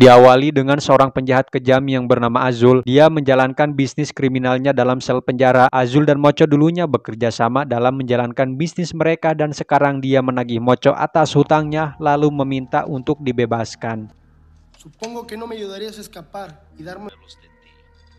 Diawali dengan seorang penjahat kejam yang bernama Azul. Dia menjalankan bisnis kriminalnya dalam sel penjara. Azul dan Mocho dulunya bekerja sama dalam menjalankan bisnis mereka dan sekarang dia menagih Mocho atas hutangnya lalu meminta untuk dibebaskan. Supongo que no me ayudarías a escapar y darme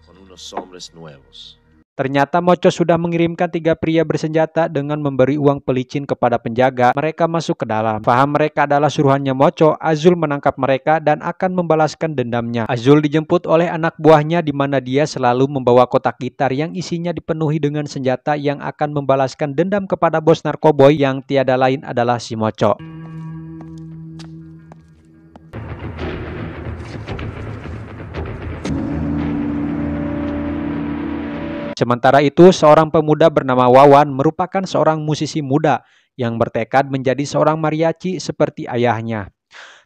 con unos hombres nuevos. Ternyata Mocho sudah mengirimkan 3 pria bersenjata dengan memberi uang pelicin kepada penjaga. Mereka masuk ke dalam. Paham mereka adalah suruhannya Mocho, Azul menangkap mereka dan akan membalaskan dendamnya. Azul dijemput oleh anak buahnya di mana dia selalu membawa kotak gitar yang isinya dipenuhi dengan senjata yang akan membalaskan dendam kepada bos narkoboy yang tiada lain adalah si Mocho. Sementara itu, seorang pemuda bernama Wawan merupakan seorang musisi muda yang bertekad menjadi seorang mariachi seperti ayahnya.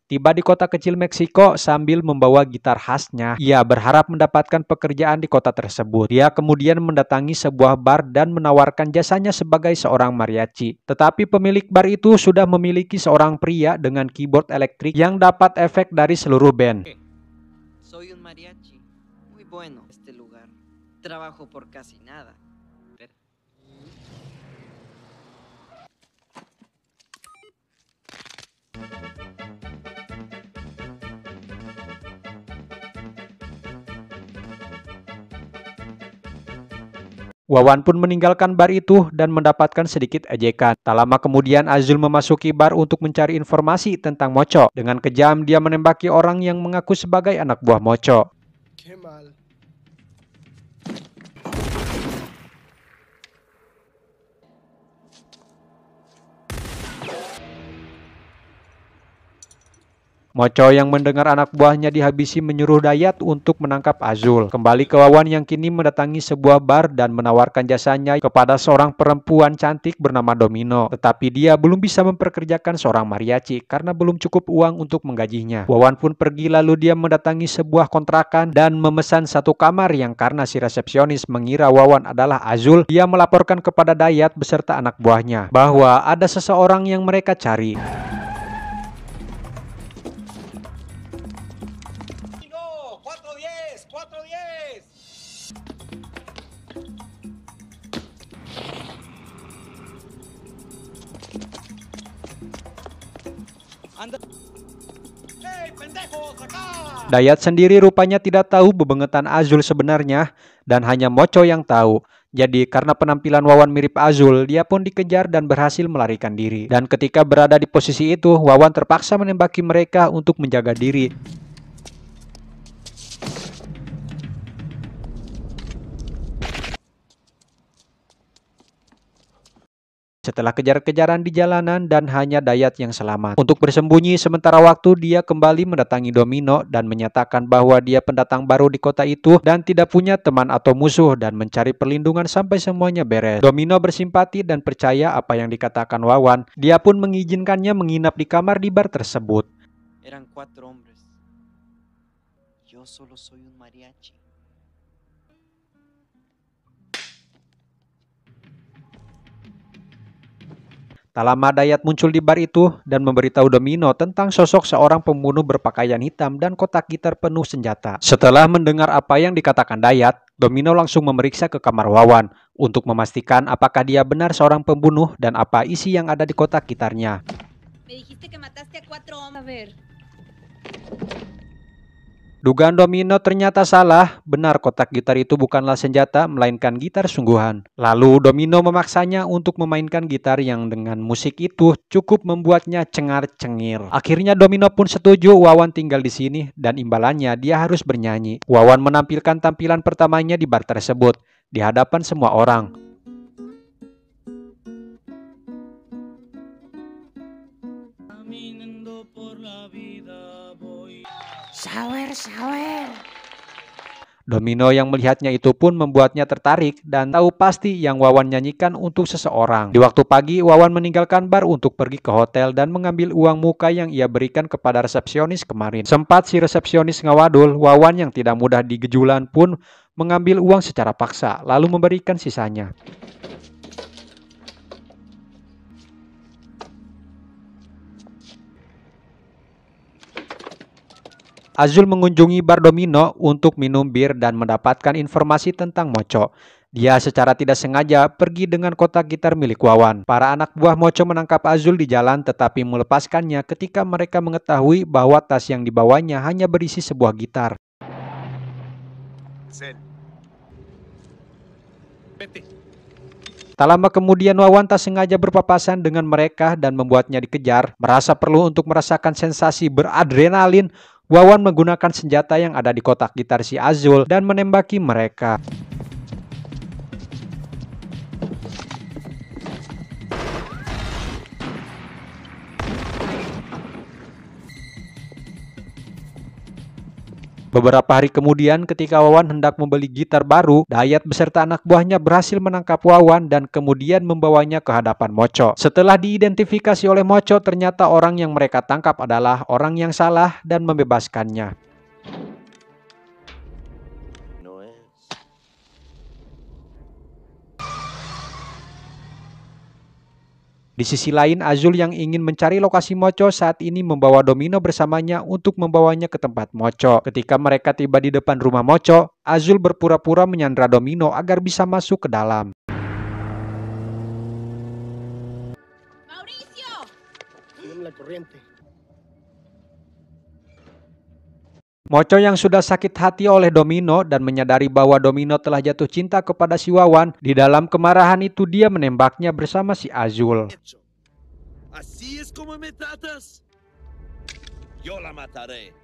Tiba di kota kecil Meksiko sambil membawa gitar khasnya, ia berharap mendapatkan pekerjaan di kota tersebut. Dia kemudian mendatangi sebuah bar dan menawarkan jasanya sebagai seorang mariachi. Tetapi pemilik bar itu sudah memiliki seorang pria dengan keyboard elektrik yang dapat efek dari seluruh band. Soy un mariachi. Muy bueno este lugar. Trabajo por casi nada. Wawan pun meninggalkan bar itu dan mendapatkan sedikit ejekan. Tak lama kemudian Azul memasuki bar untuk mencari informasi tentang Mocho. Dengan kejam dia menembaki orang yang mengaku sebagai anak buah Mocho. qué mal. Mocho yang mendengar anak buahnya dihabisi menyuruh Dayat untuk menangkap Azul. Kembali ke Wawan yang kini mendatangi sebuah bar dan menawarkan jasanya kepada seorang perempuan cantik bernama Domino. Tetapi dia belum bisa memperkerjakan seorang mariachi karena belum cukup uang untuk menggajinya. Wawan pun pergi lalu dia mendatangi sebuah kontrakan dan memesan satu kamar yang karena si resepsionis mengira Wawan adalah Azul, dia melaporkan kepada Dayat beserta anak buahnya bahwa ada seseorang yang mereka cari. Dayat sendiri rupanya tidak tahu bebengetan Azul sebenarnya dan hanya Mocho yang tahu. Jadi karena penampilan Wawan mirip Azul, dia pun dikejar dan berhasil melarikan diri. Dan ketika berada di posisi itu, Wawan terpaksa menembaki mereka untuk menjaga diri. Setelah kejar-kejaran di jalanan dan hanya Dayat yang selamat. Untuk bersembunyi sementara waktu, dia kembali mendatangi Domino dan menyatakan bahwa dia pendatang baru di kota itu dan tidak punya teman atau musuh dan mencari perlindungan sampai semuanya beres. Domino bersimpati dan percaya apa yang dikatakan Wawan. Dia pun mengizinkannya menginap di kamar di bar tersebut. Eran 4 hombres. Yo solo soy un mariachi. Tak lama Dayat muncul di bar itu dan memberitahu Domino tentang sosok seorang pembunuh berpakaian hitam dan kotak gitar penuh senjata. Setelah mendengar apa yang dikatakan Dayat, Domino langsung memeriksa ke kamar Wawan untuk memastikan apakah dia benar seorang pembunuh dan apa isi yang ada di kotak gitarnya. Me dijiste que mataste a 4 hombres. A ver. Dugaan Domino ternyata salah, benar kotak gitar itu bukanlah senjata, melainkan gitar sungguhan. Lalu Domino memaksanya untuk memainkan gitar yang dengan musik itu cukup membuatnya cengar-cengir. Akhirnya Domino pun setuju Wawan tinggal di sini dan imbalannya dia harus bernyanyi. Wawan menampilkan tampilan pertamanya di bar tersebut, di hadapan semua orang. Shower. Domino yang melihatnya itu pun membuatnya tertarik dan tahu pasti yang Wawan nyanyikan untuk seseorang. Di waktu pagi, Wawan meninggalkan bar untuk pergi ke hotel dan mengambil uang muka yang ia berikan kepada resepsionis kemarin. Sempat si resepsionis ngawadul, Wawan yang tidak mudah digejulan pun mengambil uang secara paksa, lalu memberikan sisanya. Azul mengunjungi bar Domino untuk minum bir dan mendapatkan informasi tentang Mocho. Dia secara tidak sengaja pergi dengan kotak gitar milik Wawan. Para anak buah Mocho menangkap Azul di jalan tetapi melepaskannya ketika mereka mengetahui bahwa tas yang dibawanya hanya berisi sebuah gitar. Tak lama kemudian Wawan tak sengaja berpapasan dengan mereka dan membuatnya dikejar. Merasa perlu untuk merasakan sensasi beradrenalin, Wawan menggunakan senjata yang ada di kotak gitar si Azul dan menembaki mereka. Beberapa hari kemudian ketika Wawan hendak membeli gitar baru, Dayat beserta anak buahnya berhasil menangkap Wawan dan kemudian membawanya ke hadapan Mocho. Setelah diidentifikasi oleh Mocho, ternyata orang yang mereka tangkap adalah orang yang salah dan membebaskannya. No es. Di sisi lain, Azul yang ingin mencari lokasi Mocho saat ini membawa Domino bersamanya untuk membawanya ke tempat Mocho. Ketika mereka tiba di depan rumah Mocho, Azul berpura-pura menyandra Domino agar bisa masuk ke dalam. ¡Mauricio! Dame la corriente. Mocho yang sudah sakit hati oleh Domino dan menyadari bahwa Domino telah jatuh cinta kepada si Wawan, di dalam kemarahan itu dia menembaknya bersama si Azul. Hecho. ¿Así es como me tratas? Yo la mataré.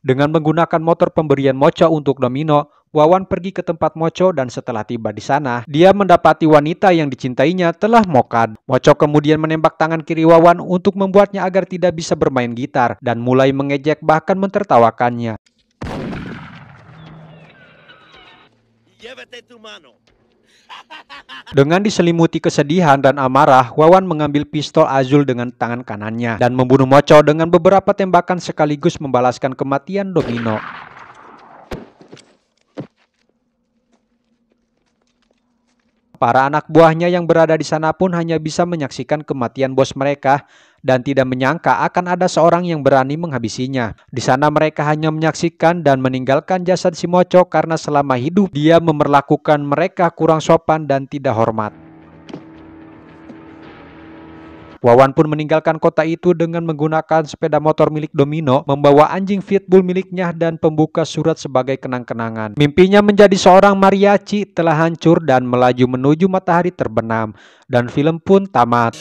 Dengan menggunakan motor pemberian Mocho untuk Domino, Wawan pergi ke tempat Mocho dan setelah tiba di sana, dia mendapati wanita yang dicintainya telah mokad. Mocho kemudian menembak tangan kiri Wawan untuk membuatnya agar tidak bisa bermain gitar dan mulai mengejek bahkan mentertawakannya. Llévate tu mano. Dengan diselimuti kesedihan dan amarah, Wawan mengambil pistol Azul dengan tangan kanannya dan membunuh Mocho dengan beberapa tembakan sekaligus membalaskan kematian Domino. Para anak buahnya yang berada di sana pun hanya bisa menyaksikan kematian bos mereka dan tidak menyangka akan ada seorang yang berani menghabisinya. Di sana mereka hanya menyaksikan dan meninggalkan jasad si Mocho karena selama hidup dia memperlakukan mereka kurang sopan dan tidak hormat. Wawan pun meninggalkan kota itu dengan menggunakan sepeda motor milik Domino, membawa anjing pitbull miliknya dan pembuka surat sebagai kenang-kenangan. Mimpinya menjadi seorang mariachi telah hancur dan melaju menuju matahari terbenam, dan film pun tamat.